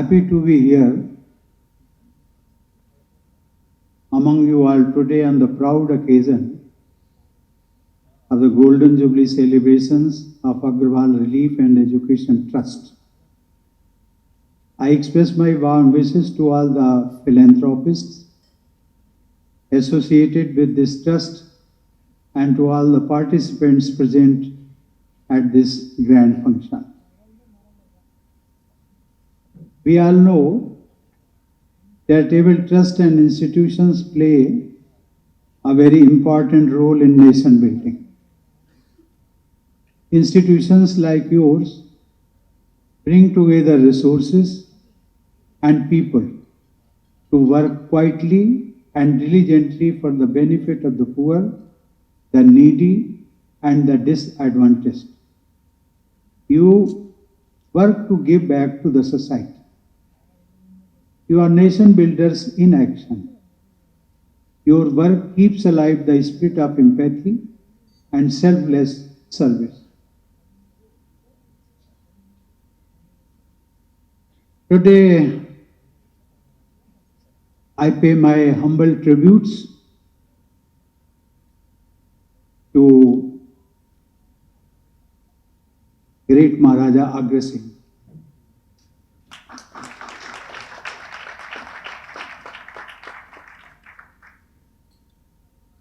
happy to be here among you all today on the proud occasion of the Golden Jubilee celebrations of Agarwal Relief and Education Trust. I express my warm wishes to all the philanthropists associated with this trust and to all the participants present at this grand function. We all know charitable trusts and institutions play a very important role in nation building. Institutions like yours bring together resources and people to work quietly and diligently for the benefit of the poor, the needy, and the disadvantaged. You work to give back to the society. You are nation builders in action. Your work keeps alive the spirit of empathy and selfless service. Today, I pay my humble tributes to great Maharaja Agarwal.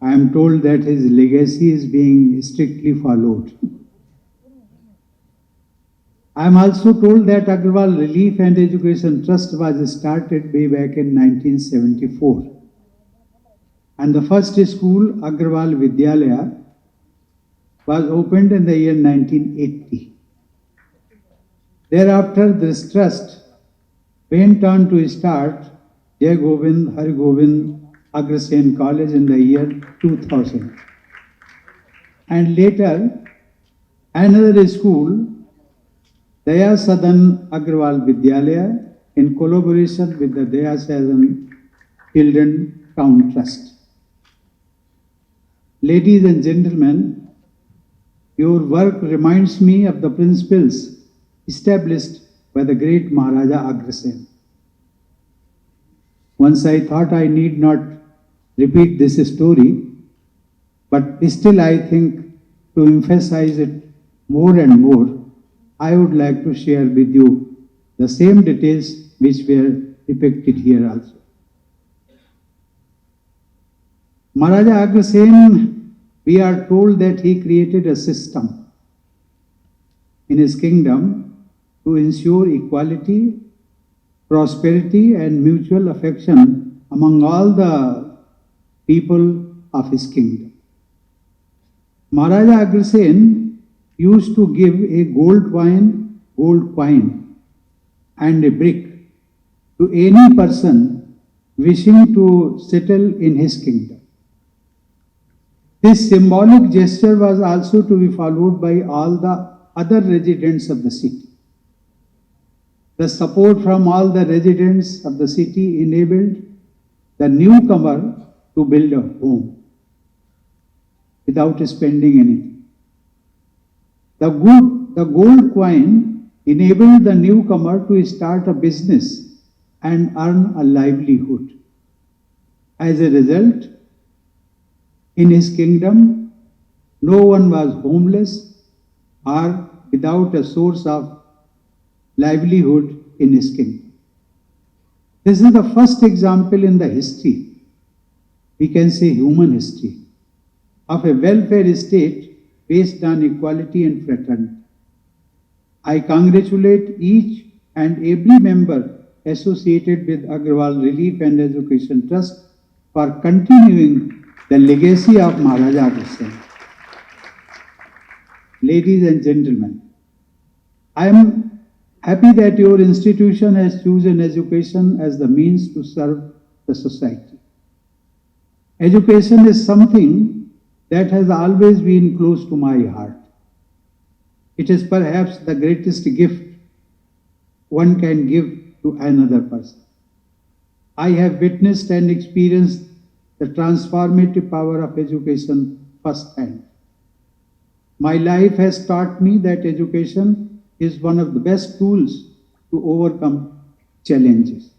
I am told that his legacy is being strictly followed. I am also told that Agarwal Relief and Education Trust was started way back in 1974. And the first school, Agarwal Vidyalaya, was opened in the year 1980. Thereafter, this trust went on to start Jai Govind, Har Govind, Agarsen College in the year 2000. And later, another school, Daya Sadan Agarwal Vidyalaya, in collaboration with the Daya Sadan Children Town Trust. Ladies and gentlemen, your work reminds me of the principles established by the great Maharaja Agarwal. Once I thought I need not repeat this story, but still I think to emphasize it more and more, I would like to share with you the same details which were depicted here also. Maharaja Agarwal, we are told that he created a system in his kingdom to ensure equality, prosperity and mutual affection among all the people of his kingdom. Maharaja Agarwal used to give a gold coin and a brick to any person wishing to settle in his kingdom. This symbolic gesture was also to be followed by all the other residents of the city. The support from all the residents of the city enabled the newcomer to build a home without spending anything. The gold coin enabled the newcomer to start a business and earn a livelihood. As a result, in his kingdom, no one was homeless or without a source of livelihood in his kingdom. This is the first example in the history, we can say human history, of a welfare state based on equality and fraternity. I congratulate each and every member associated with Agarwal Relief and Education Trust for continuing the legacy of Maharaja Agarwal. Ladies and gentlemen, I am happy that your institution has chosen education as the means to serve the society. Education is something that has always been close to my heart. It is perhaps the greatest gift one can give to another person. I have witnessed and experienced the transformative power of education firsthand. My life has taught me that education is one of the best tools to overcome challenges.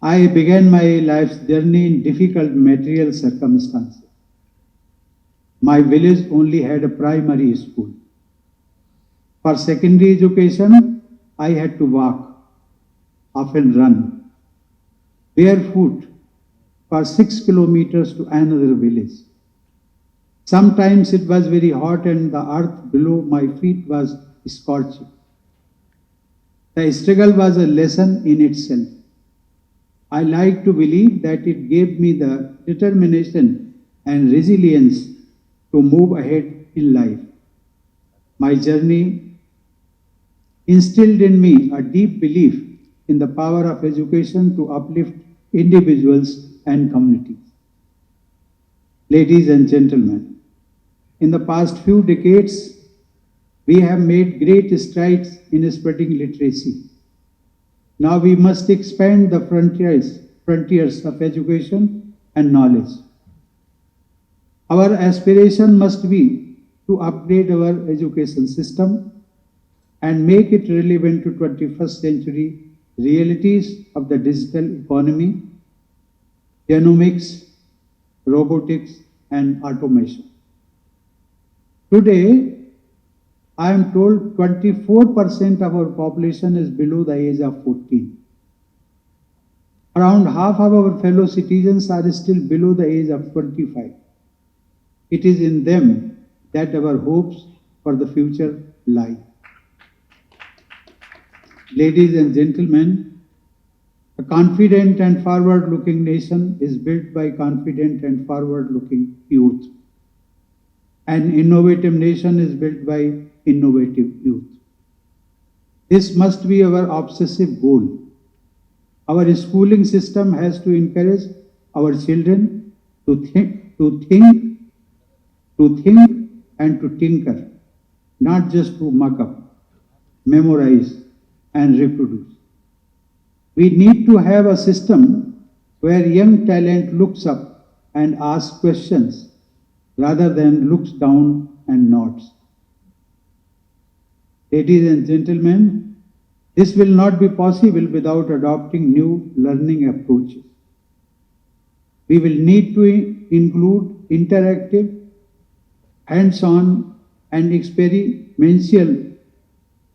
I began my life's journey in difficult material circumstances. My village only had a primary school. For secondary education, I had to walk, often run, barefoot for 6 kilometers to another village. Sometimes it was very hot and the earth below my feet was scorching. The struggle was a lesson in itself. I like to believe that it gave me the determination and resilience to move ahead in life. My journey instilled in me a deep belief in the power of education to uplift individuals and communities. Ladies and gentlemen, in the past few decades, we have made great strides in spreading literacy. Now we must expand the frontiers of education and knowledge. Our aspiration must be to upgrade our education system and make it relevant to 21st century realities of the digital economy, genomics, robotics, and automation. Today, I am told 24% of our population is below the age of 14. Around half of our fellow citizens are still below the age of 25. It is in them that our hopes for the future lie. Ladies and gentlemen, a confident and forward-looking nation is built by confident and forward-looking youth. An innovative nation is built by innovative youth. This must be our obsessive goal. Our schooling system has to encourage our children to think and to tinker, not just to muck up, memorize, and reproduce. We need to have a system where young talent looks up and asks questions rather than looks down and nods. Ladies and gentlemen, this will not be possible without adopting new learning approaches. We will need to include interactive, hands-on, and experiential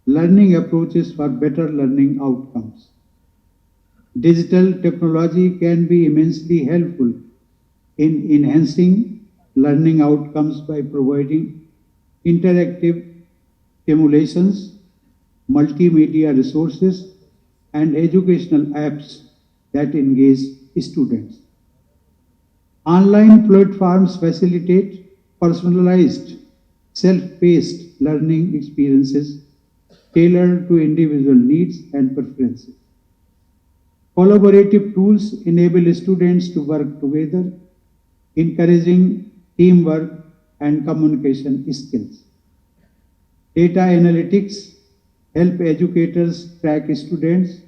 learning approaches for better learning outcomes. Digital technology can be immensely helpful in enhancing learning outcomes by providing interactive simulations, multimedia resources, and educational apps that engage students. Online platforms facilitate personalized, self-paced learning experiences tailored to individual needs and preferences. Collaborative tools enable students to work together, encouraging teamwork and communication skills. Data analytics help educators track students'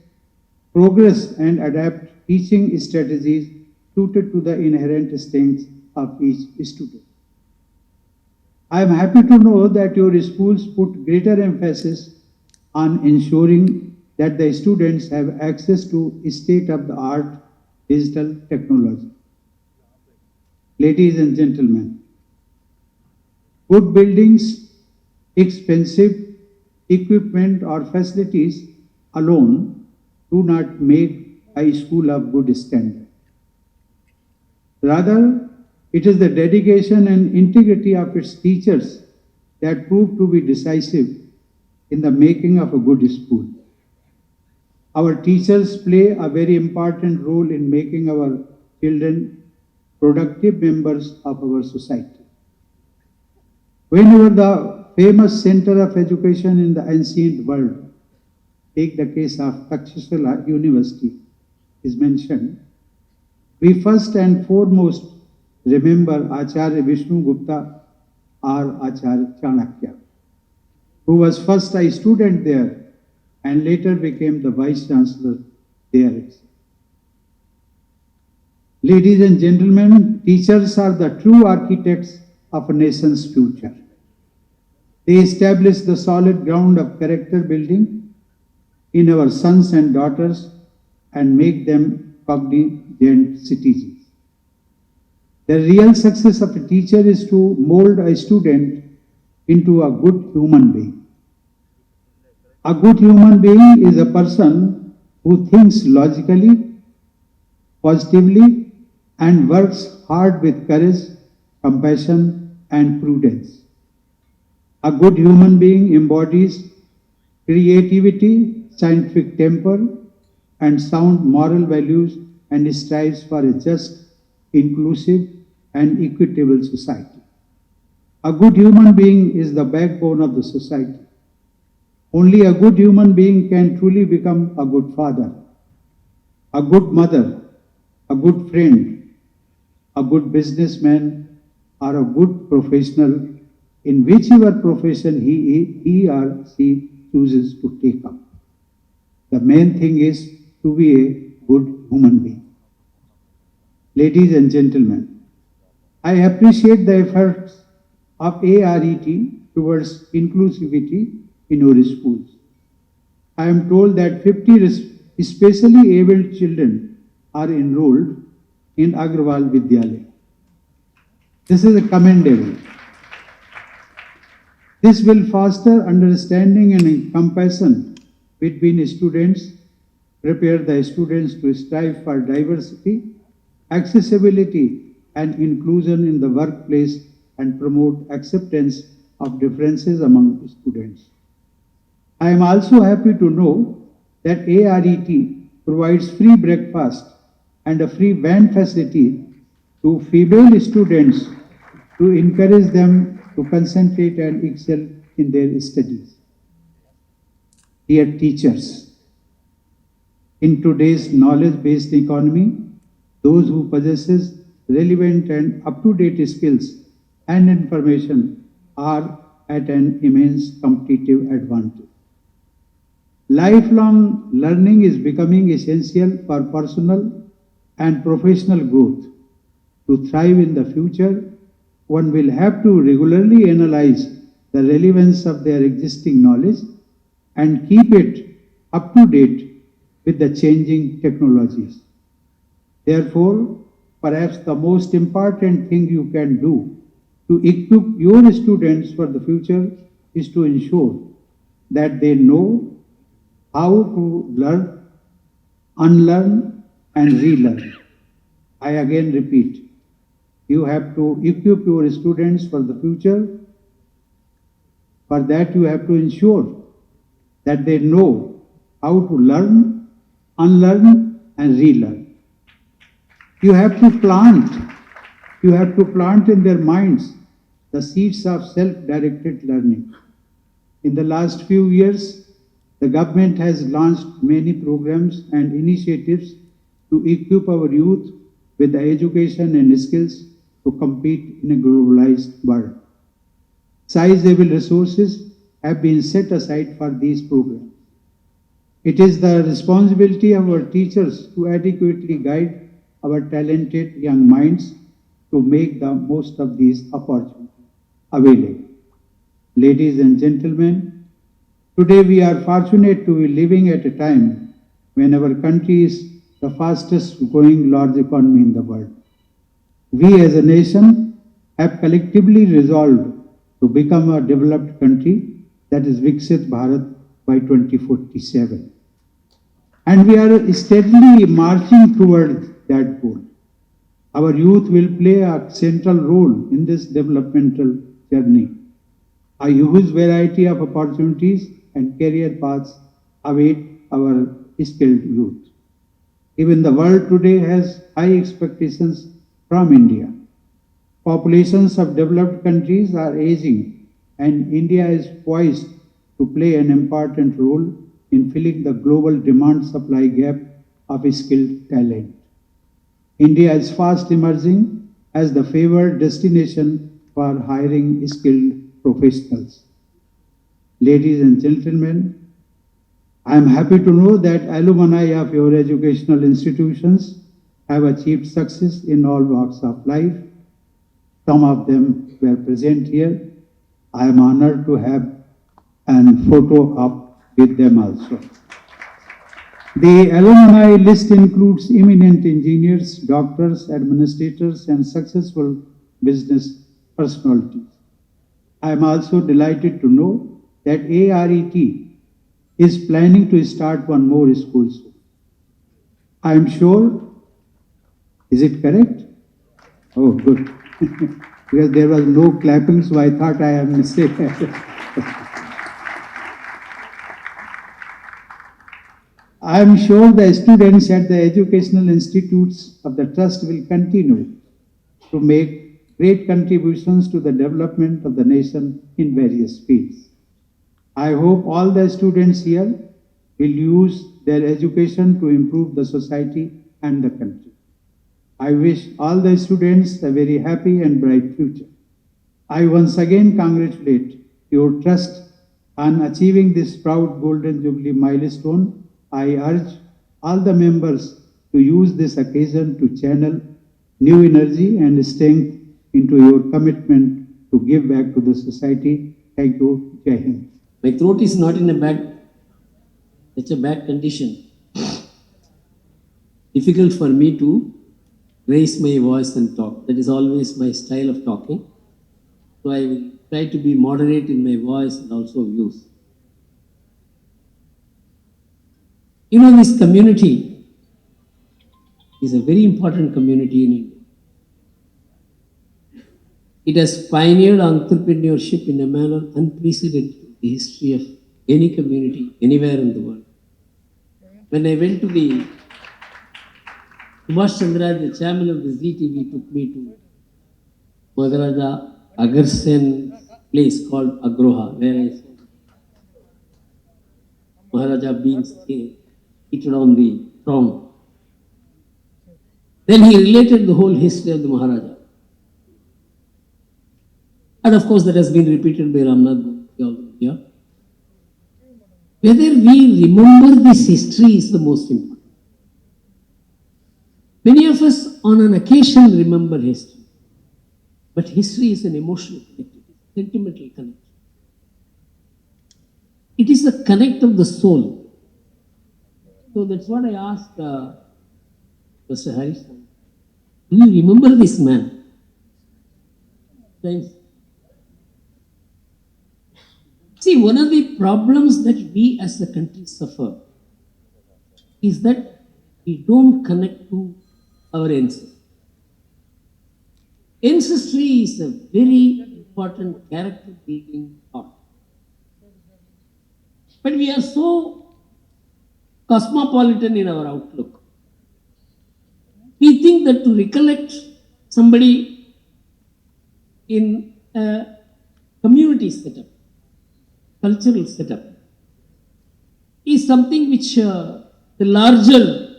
progress and adapt teaching strategies suited to the inherent strengths of each student. I am happy to know that your schools put greater emphasis on ensuring that the students have access to state-of-the-art digital technology. Ladies and gentlemen, good buildings, expensive equipment or facilities alone do not make a school of good standard. Rather, it is the dedication and integrity of its teachers that prove to be decisive in the making of a good school. Our teachers play a very important role in making our children productive members of our society. Whenever the famous center of education in the ancient world, take the case of Takshashila University, is mentioned, we first and foremost remember Acharya Vishnu Gupta or Acharya Chanakya, who was first a student there and later became the Vice Chancellor there. Ladies and gentlemen, teachers are the true architects of a nation's future. They establish the solid ground of character building, in our sons and daughters and make them cognizant citizens. The real success of a teacher is to mold a student into a good human being. A good human being is a person who thinks logically, positively, and works hard with courage, compassion, and prudence. A good human being embodies creativity, scientific temper, and sound moral values and strives for a just, inclusive, and equitable society. A good human being is the backbone of the society. Only a good human being can truly become a good father, a good mother, a good friend, a good businessman, or a good professional in whichever profession he or she chooses to take up. The main thing is to be a good human being. Ladies and gentlemen, I appreciate the efforts of ARET towards inclusivity in our schools. I am told that 50 specially abled children are enrolled in Agarwal Vidyalaya. This is commendable. This will foster understanding and compassion between students, prepare the students to strive for diversity, accessibility, and inclusion in the workplace, and promote acceptance of differences among students. I am also happy to know that ARET provides free breakfast and a free van facility to female students to encourage them to concentrate and excel in their studies. Dear teachers, in today's knowledge-based economy, those who possess relevant and up-to-date skills and information are at an immense competitive advantage. Lifelong learning is becoming essential for personal and professional growth. To thrive in the future, one will have to regularly analyze the relevance of their existing knowledge and keep it up to date with the changing technologies. Therefore, perhaps the most important thing you can do to equip your students for the future is to ensure that they know how to learn, unlearn, and relearn. I again repeat, you have to equip your students for the future. For that, you have to ensure that they know how to learn, unlearn, and relearn. You have to plant in their minds the seeds of self-directed learning. In the last few years, the government has launched many programs and initiatives to equip our youth with the education and skills to compete in a globalized world. Sizable resources have been set aside for these programs. It is the responsibility of our teachers to adequately guide our talented young minds to make the most of these opportunities available. Ladies and gentlemen, today we are fortunate to be living at a time when our country is the fastest growing large economy in the world. We as a nation have collectively resolved to become a developed country, that is Viksit Bharat, by 2047. And we are steadily marching towards that goal. Our youth will play a central role in this developmental journey. A huge variety of opportunities and career paths await our skilled youth. Even the world today has high expectations from India. Populations of developed countries are aging, and India is poised to play an important role in filling the global demand-supply gap of skilled talent. India is fast emerging as the favored destination for hiring skilled professionals. Ladies and gentlemen, I am happy to know that alumni of your educational institutions have achieved success in all walks of life. Some of them were present here. I am honored to have a photo up with them also. The alumni list includes eminent engineers, doctors, administrators, and successful business personalities. I am also delighted to know that ARET is planning to start one more school soon. I am sure, is it correct? Oh, good. Because there was no clapping, so I thought I am mistaken. I am sure the students at the educational institutes of the trust will continue to make great contributions to the development of the nation in various fields. I hope all the students here will use their education to improve the society and the country. I wish all the students a very happy and bright future. I once again congratulate your trust on achieving this proud Golden Jubilee milestone. I urge all the members to use this occasion to channel new energy and strength into your commitment to give back to the society. Thank you. Jai Hind. My throat is not in a such a bad condition. Difficult for me to raise my voice and talk. That is always my style of talking. So I will try to be moderate in my voice and also views. You know, this community is a very important community in India. It has pioneered entrepreneurship in a manner unprecedented in the history of any community anywhere in the world. When I went to the Subhash Chandra, the chairman of the ZTV, took me to Maharaja Agarwal's place called Agarwal, where I saw Maharaja being seated on the throne. Then he related the whole history of the Maharaja. And of course, that has been repeated by Ramnath here. Whether we remember this history is the most important. Many of us on an occasion remember history, but history is an emotional connectivity, sentimental connection. It is the connect of the soul. So that's what I asked Mr. Harish. Do you remember this man? Thanks. See, one of the problems that we as a country suffer is that we don't connect to our ancestors. Ancestry is a very important character building thought. But we are so cosmopolitan in our outlook. We think that to recollect somebody in a community setup, cultural setup, is something which the larger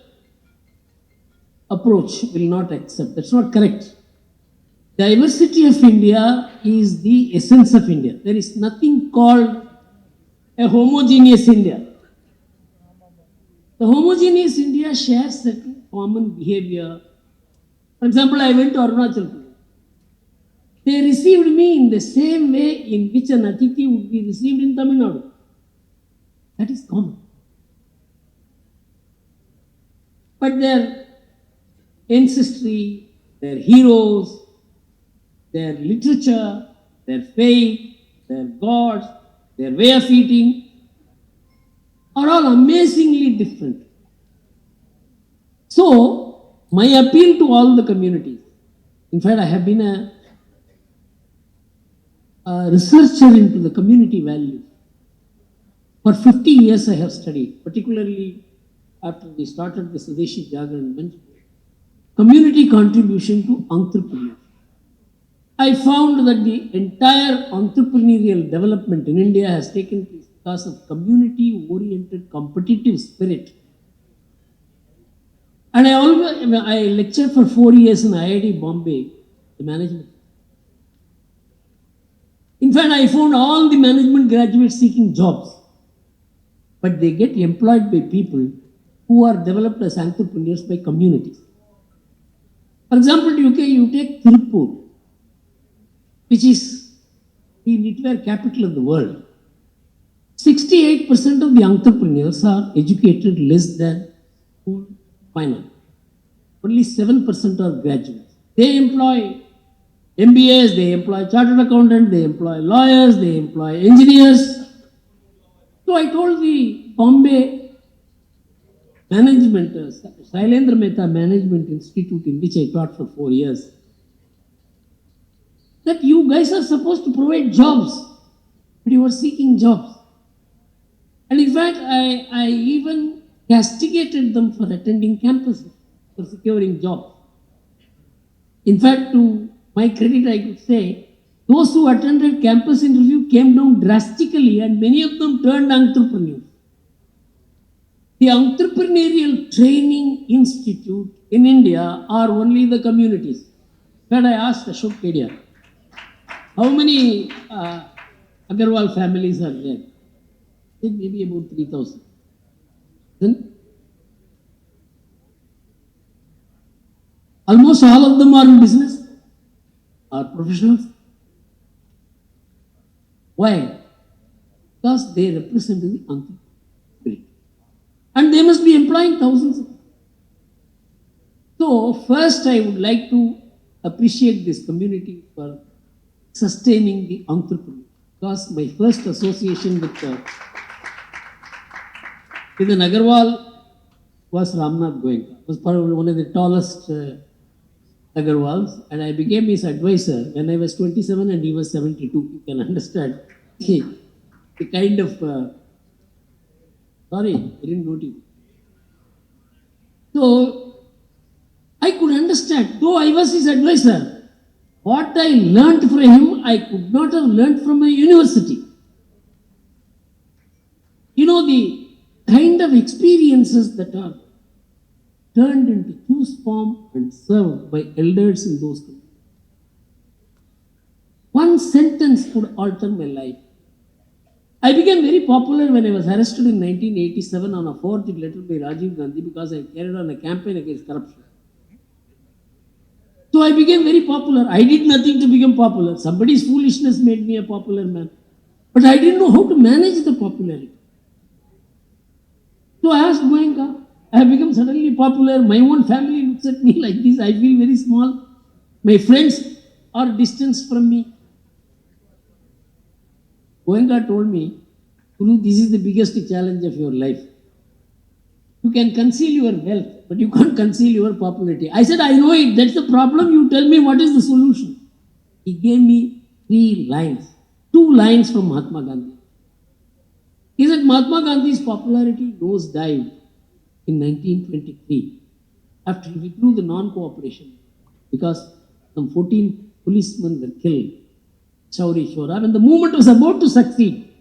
approach will not accept. That's not correct. Diversity of India is the essence of India. There is nothing called a homogeneous India. The homogeneous India shares certain common behavior. For example, I went to Arunachal Pradesh. They received me in the same way in which an Atithi would be received in Tamil Nadu. That is common. But their ancestry, their heroes, their literature, their faith, their gods, their way of eating are all amazingly different. So, my appeal to all the communities, in fact, I have been a researcher into the community values. For 50 years I have studied, particularly after we started the Swadeshi Jagran Manch, community contribution to entrepreneurship. I found that the entire entrepreneurial development in India has taken place because of community-oriented competitive spirit. And I lectured for 4 years in IIT Bombay, the management. In fact, I found all the management graduates seeking jobs, but they get employed by people who are developed as entrepreneurs by communities. For example, you take Tirupur, which is the knitwear capital of the world. 68% of the entrepreneurs are educated less than school final. Only 7% are graduates. They employ MBAs, they employ chartered accountants, they employ lawyers, they employ engineers. So I told the Bombay Management, Shailendra Mehta Management Institute, in which I taught for 4 years, that you guys are supposed to provide jobs, but you are seeking jobs. And in fact, I even castigated them for attending campuses, for securing jobs. In fact, to my credit, I could say, those who attended campus interview came down drastically and many of them turned entrepreneurs. The entrepreneurial training institute in India are only the communities. But I asked Ashok Kedia, how many Agarwal families are there? I think maybe about 3,000. Then almost all of them are in business, are professionals. Why? Because they represent the entrepreneur spirit. And they must be employing thousands. So first I would like to appreciate this community for sustaining the entrepreneur. Because my first association with an Agarwal was Ramnath Goenka. Was probably one of the tallest Agarwals, and I became his advisor when I was 27 and he was 72. You can understand the kind of sorry, I didn't notice. So I could understand, though I was his advisor, what I learned from him, I could not have learned from a university. You know, the kind of experiences that are turned into juice form and served by elders in those communities. One sentence could alter my life. I became very popular when I was arrested in 1987 on a forged letter by Rajiv Gandhi because I carried on a campaign against corruption. So I became very popular. I did nothing to become popular. Somebody's foolishness made me a popular man. But I didn't know how to manage the popularity. So I asked Goenka, I have become suddenly popular. My own family looks at me like this. I feel very small. My friends are distanced from me. Goenka told me, Guru, this is the biggest challenge of your life. You can conceal your wealth, but you can't conceal your popularity. I said, I know it. That's the problem. You tell me what is the solution. He gave me 3 lines. 2 lines from Mahatma Gandhi. He said, Mahatma Gandhi's popularity nosedived in 1923 after he withdrew the non-cooperation because some 14 policemen were killed. Chauri Chora, when the movement was about to succeed,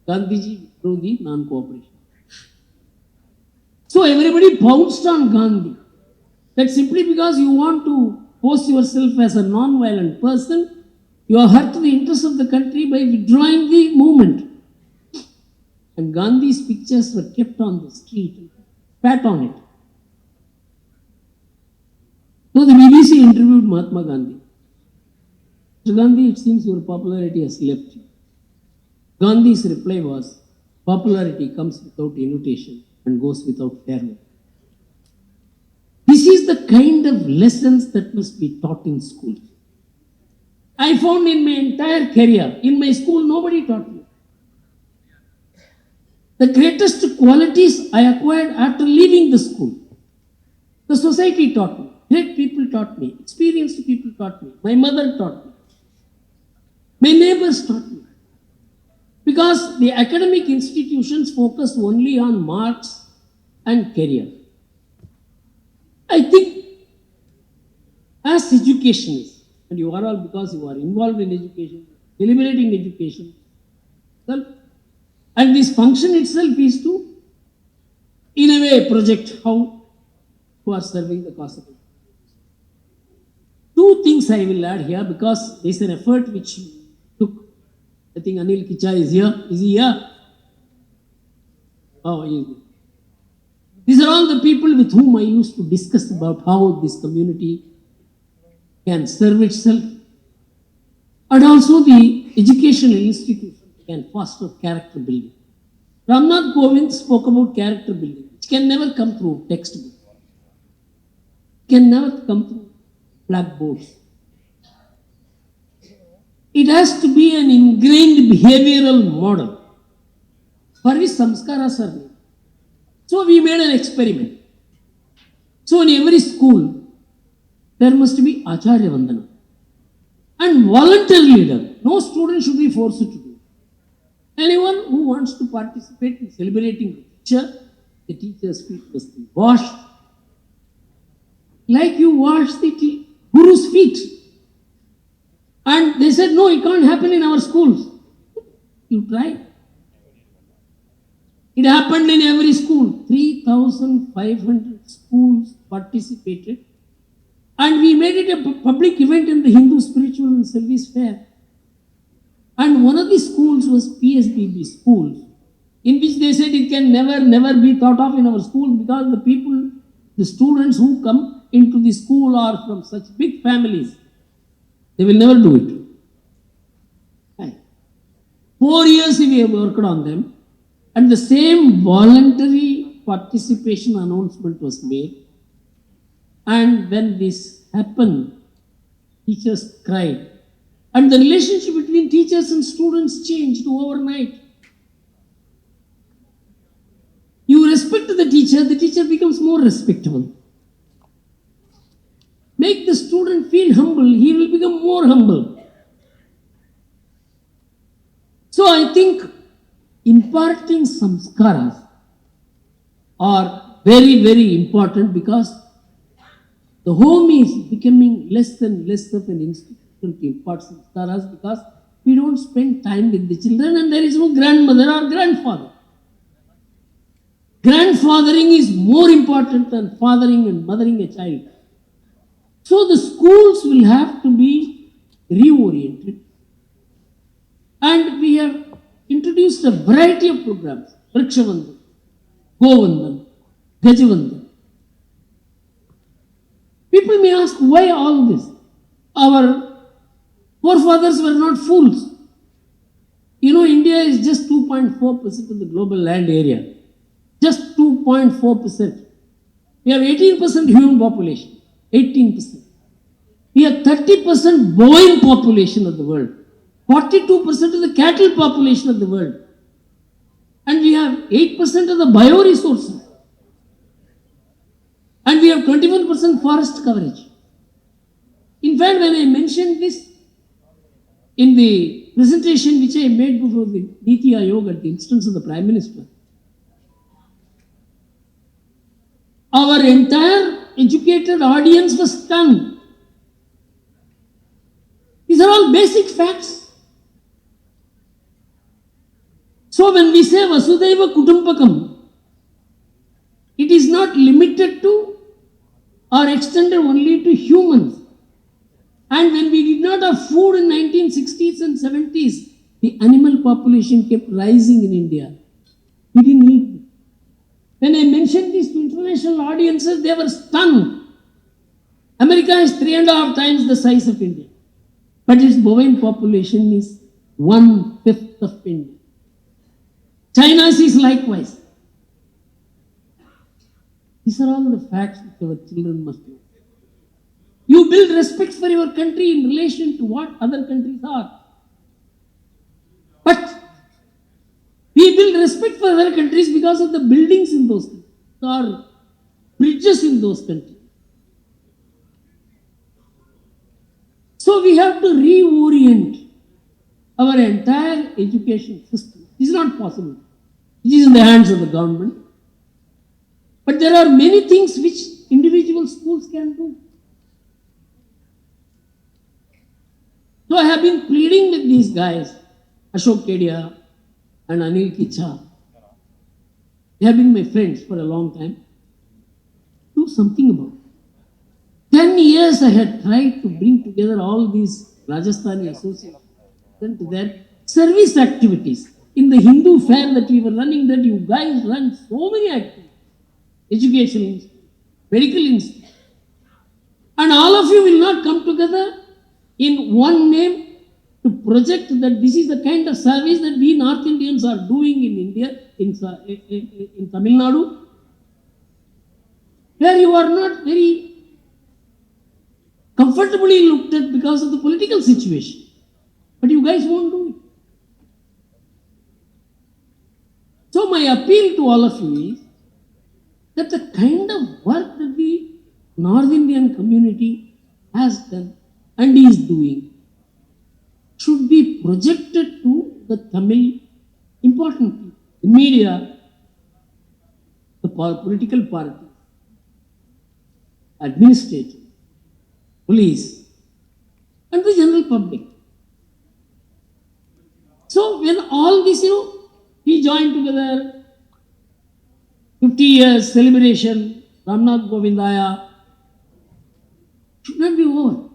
Gandhiji withdrew the non-cooperation. So everybody pounced on Gandhi. That simply because you want to pose yourself as a non-violent person, you are hurt the interests of the country by withdrawing the movement. And Gandhi's pictures were kept on the street, spat on it. So the BBC interviewed Mahatma Gandhi. Mr. Gandhi, it seems your popularity has left you. Gandhi's reply was, popularity comes without invitation and goes without farewell. This is the kind of lessons that must be taught in schools. I found in my entire career, in my school, nobody taught me. The greatest qualities I acquired after leaving the school. The society taught me. Great people taught me. Experienced people taught me. My mother taught me. My neighbors taught me. Because the academic institutions focus only on marks and career. I think as educationists, and you are all because you are involved in education, deliberating education, well, and this function itself is to, in a way, project how you are serving the cause of it. 2 things I will add here because there is an effort which took. I think Anil Kicha is here. Is he here? Oh, he is here. These are all the people with whom I used to discuss about how this community can serve itself, and also the educational institution. can foster character building. Ramnath Kovind spoke about character building, which can never come through textbook, can never come through blackboards. It has to be an ingrained behavioral model for which samskaras are made. So we made an experiment. So in every school, there must be Acharya Vandana and volunteer leader. No student should be forced to do. Anyone who wants to participate in celebrating the teacher's feet must be washed like you wash the guru's feet. And they said, no, it can't happen in our schools. You try. It happened in every school. 3,500 schools participated. And we made it a public event in the Hindu Spiritual and Service Fair. And one of the schools was PSBB schools, in which they said it can never be thought of in our school because the students who come into the school are from such big families. They will never do it. Right. 4 years we have worked on them, and the same voluntary participation announcement was made. And when this happened, teachers cried. And the relationship between teachers and students changed overnight. You respect the teacher becomes more respectable. Make the student feel humble, he will become more humble. So I think imparting samskaras are very, very important because the home is becoming less and less of an institution to impart samskaras because we don't spend time with the children and there is no grandmother or grandfather. Grandfathering is more important than fathering and mothering a child. So the schools will have to be reoriented. And we have introduced a variety of programs. Vrikshavandan, Govandan, Gajavandan. People may ask, why all this? Our forefathers were not fools. You know, India is just 2.4% of the global land area. Just 2.4%. We have 18% human population. 18%. We have 30% bovine population of the world. 42% of the cattle population of the world. And we have 8% of the bioresources. And we have 21% forest coverage. In fact, when I mentioned this in the presentation which I made before the Niti Aayog at the instance of the Prime Minister, our entire educated audience was stunned. These are all basic facts. So when we say Vasudhaiva Kutumbakam, it is not limited to or extended only to humans. And when we did not have food in 1960s and 70s, the animal population kept rising in India. We didn't eat. When I mentioned this to international audiences, they were stunned. America is 3.5 times the size of India, but its bovine population is 1/5 of India. China's is likewise. These are all the facts which our children must know. You build respect for your country in relation to what other countries are. But we build respect for other countries because of the buildings in those countries or bridges in those countries. So we have to reorient our entire education system. It is not possible. It is in the hands of the government. But there are many things which individual schools can do. So I have been pleading with these guys, Ashok Kedia and Anil Kicha. They have been my friends for a long time. Do something about it. 10 years I had tried to bring together all these Rajasthani associations to their service activities. In the Hindu fair that we were running, that you guys run so many activities. Educational institutes, medical institutes. And all of you will not come together in one name to project that this is the kind of service that we North Indians are doing in India, in Tamil Nadu, where you are not very comfortably looked at because of the political situation. But you guys won't do it. So my appeal to all of you is that the kind of work that the North Indian community has done and is doing should be projected to the Tamil important people, the media, the political parties, administrators, police, and the general public. So when all this, we join together, 50 years celebration, Ramnath Govindaya, should not be over.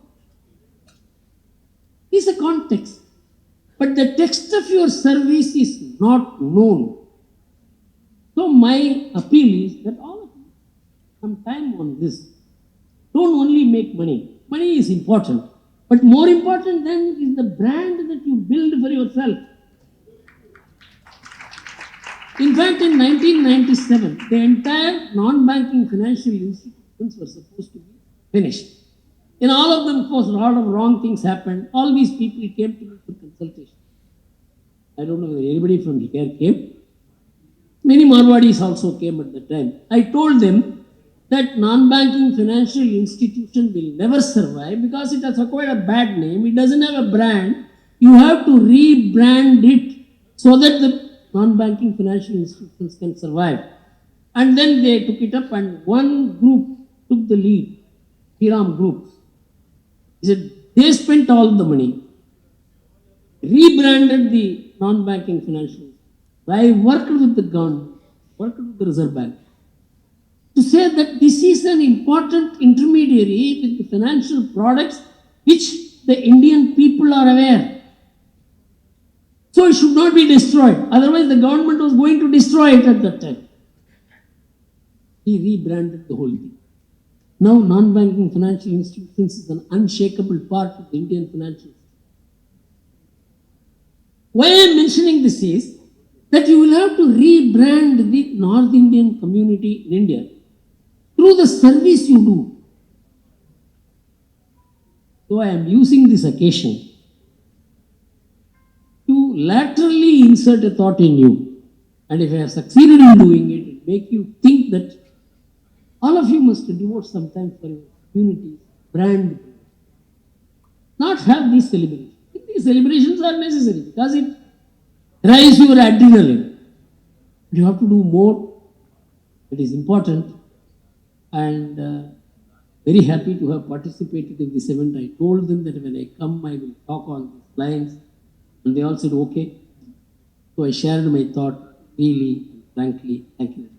This is a context. But the text of your service is not known. So my appeal is that all of you, some time on this. Don't only make money. Money is important. But more important than is the brand that you build for yourself. In fact, in 1997, the entire non-banking financial institutions were supposed to be finished. In all of them, of course, a lot of wrong things happened. All these people came to me for consultation. I don't know whether anybody from here came. Many Marwadis also came at the time. I told them that non-banking financial institution will never survive because it has acquired a bad name. It doesn't have a brand. You have to rebrand it so that the non-banking financial institutions can survive. And then they took it up and one group took the lead, Hiram Group. He said, they spent all the money, rebranded the non-banking financial. I worked with the government, worked with the Reserve Bank to say that this is an important intermediary with the financial products which the Indian people are aware. So it should not be destroyed. Otherwise, the government was going to destroy it at that time. He rebranded the whole thing. Now, non-banking financial institutions is an unshakable part of the Indian financial system. Why I am mentioning this is that you will have to rebrand the North Indian community in India through the service you do. So I am using this occasion to laterally insert a thought in you. And if I have succeeded in doing it, it will make you think that all of you must devote some time for your community, brand. Not have these celebrations. These celebrations are necessary because it drives your adrenaline. But you have to do more. It is important. And very happy to have participated in this event. I told them that when I come, I will talk on these lines. And they all said, okay. So I shared my thought freely and frankly. Thank you.